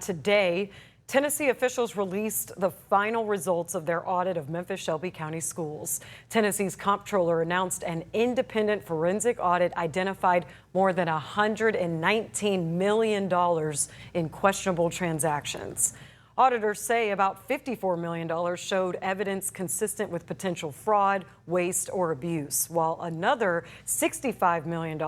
Today, Tennessee officials released the final results of their audit of Memphis-Shelby County schools. Tennessee's comptroller announced an independent forensic audit identified more than $119 million in questionable transactions. Auditors say about $54 million showed evidence consistent with potential fraud, waste, or abuse, while another $65 million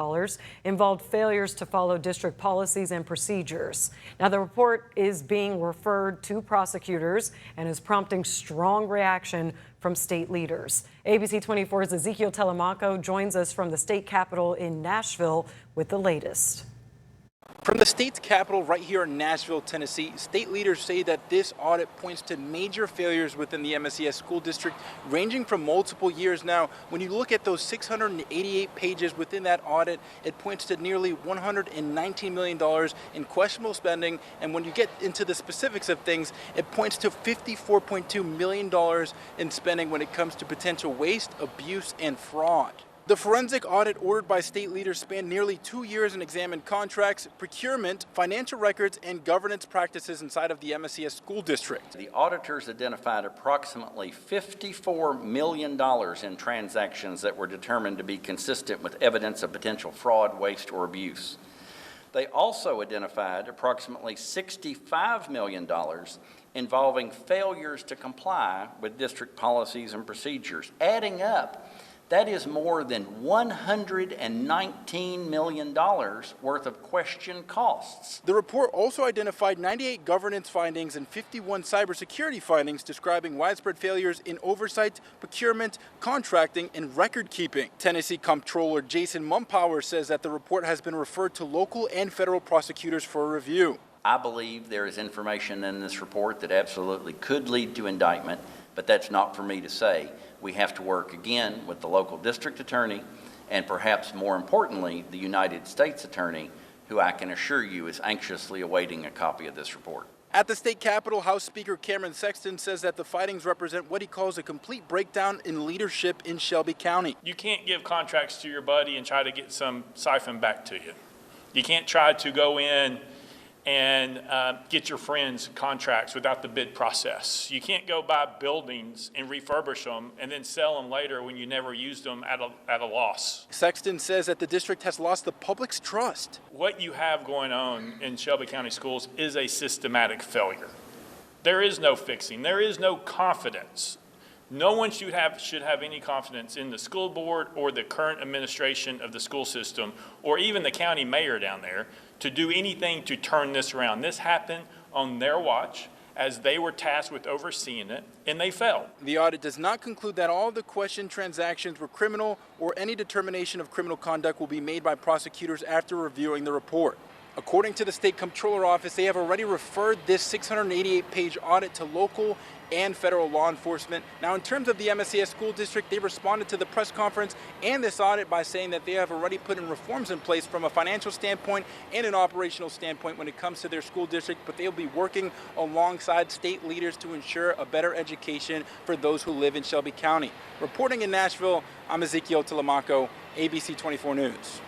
involved failures to follow district policies and procedures. Now, the report is being referred to prosecutors and is prompting strong reaction from state leaders. ABC 24's Ezekiel Telemaco joins us from the state capitol in Nashville with the latest. From the state's capital right here in Nashville, Tennessee, state leaders say that this audit points to major failures within the MSCS school district ranging from multiple years now. When you look at those 688 pages within that audit, it points to nearly $119 million in questionable spending. And when you get into the specifics of things, it points to $54.2 million in spending when it comes to potential waste, abuse, and fraud. The forensic audit ordered by state leaders spanned nearly 2 years and examined contracts, procurement, financial records, and governance practices inside of the MSCS school district. The auditors identified approximately $54 million in transactions that were determined to be consistent with evidence of potential fraud, waste, or abuse. They also identified approximately $65 million involving failures to comply with district policies and procedures. Adding up, that is more than $119 million worth of question costs. The report also identified 98 governance findings and 51 cybersecurity findings describing widespread failures in oversight, procurement, contracting, and record keeping. Tennessee Comptroller Jason Mumpower says that the report has been referred to local and federal prosecutors for review. I believe there is information in this report that absolutely could lead to indictment, but that's not for me to say. We have to work again with the local district attorney and perhaps more importantly, the United States attorney, who I can assure you is anxiously awaiting a copy of this report. At the state capitol, House Speaker Cameron Sexton says that the findings represent what he calls a complete breakdown in leadership in Shelby County. You can't give contracts to your buddy and try to get some siphon back to you. You can't try to go in and get your friends contracts without the bid process. You can't go buy buildings and refurbish them and then sell them later when you never used them at a loss. Sexton says that the district has lost the public's trust. What you have going on in Shelby County schools is a systematic failure. There is no fixing. There is no confidence. No one should have any confidence in the school board or the current administration of the school system or even the county mayor down there to do anything to turn this around. This happened on their watch as they were tasked with overseeing it, and they failed. The audit does not conclude that all of the questioned transactions were criminal or any determination of criminal conduct will be made by prosecutors after reviewing the report. According to the state comptroller office, they have already referred this 688-page audit to local and federal law enforcement. Now, in terms of the MSCS school district, they responded to the press conference and this audit by saying that they have already put in reforms in place from a financial standpoint and an operational standpoint when it comes to their school district, but they'll be working alongside state leaders to ensure a better education for those who live in Shelby County. Reporting in Nashville, I'm Ezekiel Telemaco, ABC 24 News.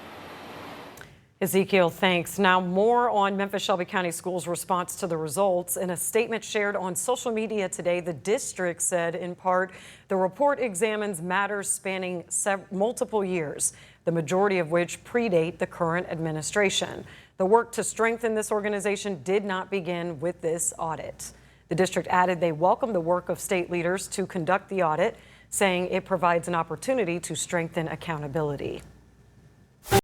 Ezekiel, thanks. Now, more on Memphis-Shelby County Schools' response to the results. In a statement shared on social media today, the district said, in part, the report examines matters spanning multiple years, the majority of which predate the current administration. The work to strengthen this organization did not begin with this audit. The district added they welcome the work of state leaders to conduct the audit, saying it provides an opportunity to strengthen accountability.